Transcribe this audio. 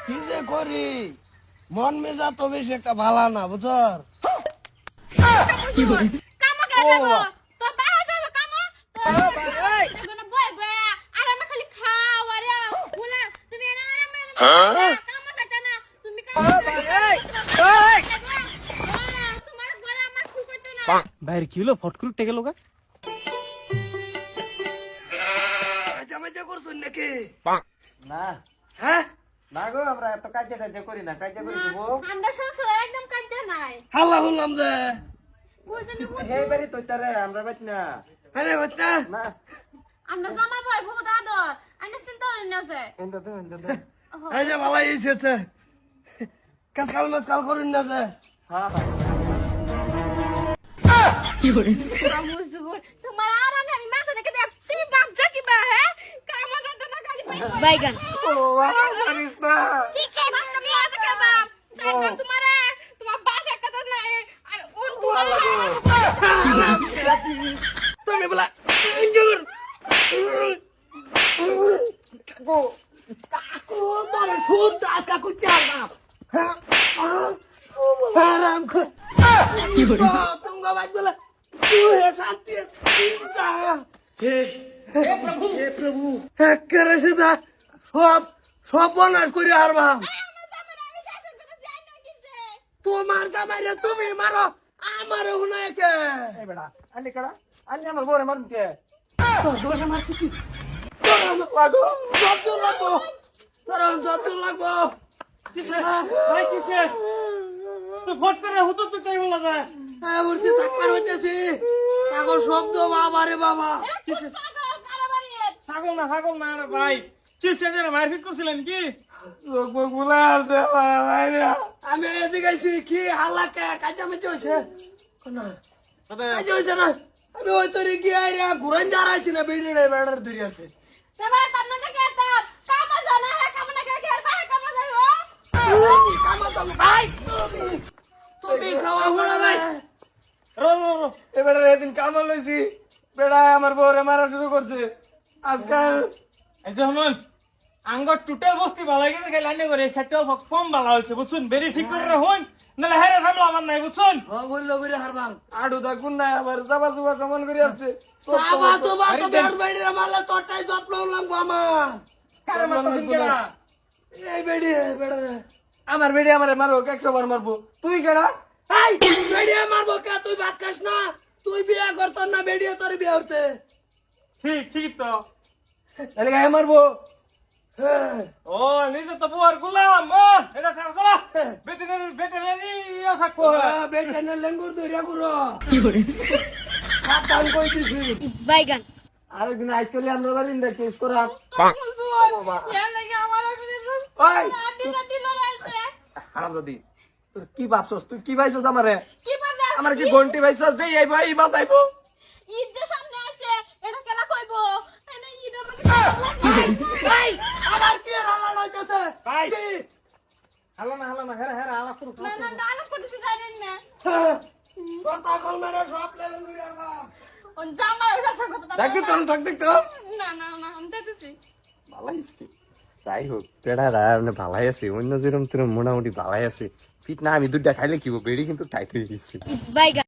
কি যে করি মন মেজা তো বেশি একটা ভালো না বুঝর কামো কে যাবো তো বাইরে যাবো কামো তো এগুলো বই বই আর আমি খালি খাও আরে বলে তুমি না কামো সাথে না তুমি কামো তোমার ঘরে আমার কি করতে না বাইরে কি হলো ফট করে টেকে লোকা মজা করছুন নাকি না হ্যাঁ না গো আমরা এত কাজে টাজে করি না কাজে করি দেবো আমরা সংসারে একদম কাজ নাই হাল্লা হলাম যে কই জানি হে বাড়ি তো তারে আমরা বাত না আরে বাচ্চা না আমরা জামা বই বহুত আদর আইনা চিন্তা করি না যে এন্দ এই যে ভালো এইছে কাসকাল মাসকাল করুন না যে হ্যাঁ মুজবুর তোমার আর আমি মাথা দেখে দেখ তুমি বাচ্চা কি বা হ্যাঁ কামা যাতে না খালি বাইগান ও মারিস না ঠিক আছে তুমি আর কে বা সাইড তোমারে তোমার বাপ একটা তো নাই আর ওর তুমি বলা ইঞ্জুর কাকু কাকু তোর শুদ্ধ কাকু চাল না হারাম খো কি বলি তুমি বাদ বলা তুই হে শান্তি চিন্তা হে প্রভু হে করে সেটা সব সব বনাস করে হারবাম তোমার জামাইরে তুমি মারো আমার হুনায় কে এই বেটা আনি কড়া আনি আমার বরে মারুম কে তোর মারছি কি তোর লাগো যত লাগবো তোর যত লাগবো কিসে ভাই কিসে তো ফট করে হতো তো টাইম বলা যায় হ্যাঁ বলছি থাকবার হইতেছি এখন শব্দ বাবা রে বাবা পাগল না রে ভাই কিসে যেন মারপিট করছিলেন কি লোক বুলাল দে ভাই আমি এসে গেছি কি হালাকা কাজা মেজে হয়েছে না কাজা হয়েছে না আমি ওই তরি কি আইরা ঘুরান যারাইছি না বেড়ে বেড়ার দূরে আছে এবার তার নাকি একটা কামা জানা হে কামা না কে আর বাহে কামা যাইবো তুমি কামা চালু ভাই তুমি খাওয়া হলো ভাই রো এ বেটা এদিন কামল লইছি বেটা আমার বরে মারা শুরু করছে আজকাল এই যে শুনুন আঙ্গ টুটে বস্তি ভালো গেছে খালি আন্নে করে সেটাও কম ভালো হয়েছে বুঝছুন বেরি ঠিক করে রাখুন নাহলে হেরে থামলো আমার নাই বুঝছুন ও বললো করে হারবাম আডু দা কুন্না আমার জাবা জুবা সমান করে আছে সাবা তো বা তো বেড় বেড়ে মারলে তোরটাই যত্ন লাগবো আমার কারে মারতেছেন কেনা এই বেড়ে বেড়ে আমার বেড়ে আমারে মারো 100 বার মারবো তুই কেডা এই বেড়ে মারবো কে তুই ভাত খাস না তুই বিয়া করত না বেড়ে তোর বিয়া হচ্ছে ঠিক তো তাহলে গায়ে মারবো হ্যাঁ ও নিজে তো বুয়ার গুলাম ও এটা ছাড় চলা ভেটেরিনারি থাকবো বেটা না লেঙ্গুর দইরা গুরো কি করে খাতান কই দিছি বাইগান আরেকদিন আইসকালি আমরা বাড়ি কেস করা মুজবুর ইয়া লাগি আমার ওই দিনা দিলো রাইছে হারাম দাদি তুই কি ভাবছস তুই কি ভাইছস আমারে কি পারবে আমার কি ঘন্টি ভাইছস যে আইবো এই বাঁচাইবো ঈদ যে সামনে আছে এটা কেলা কইবো এনে ঈদ এই আবার কি হালা লইতেছে ভাই হালা না হেরা হালা করু না না ডালা করতেছি জানেন না সরতা কল মেরে সব লেভেল করে রাখা ওন জামা ওটা সব কথা দেখি তোর দেখ তো না আমি দেখতেছি ভালাই আছে যাই হোক পেড়ারা মানে ভালাই আছে অন্য যেরকম মোটামুটি ভালাই আছে ফিট না আমি দুধটা খাইলে কি বেড়ি কিন্তু টাইট হয়ে গেছে বাইগান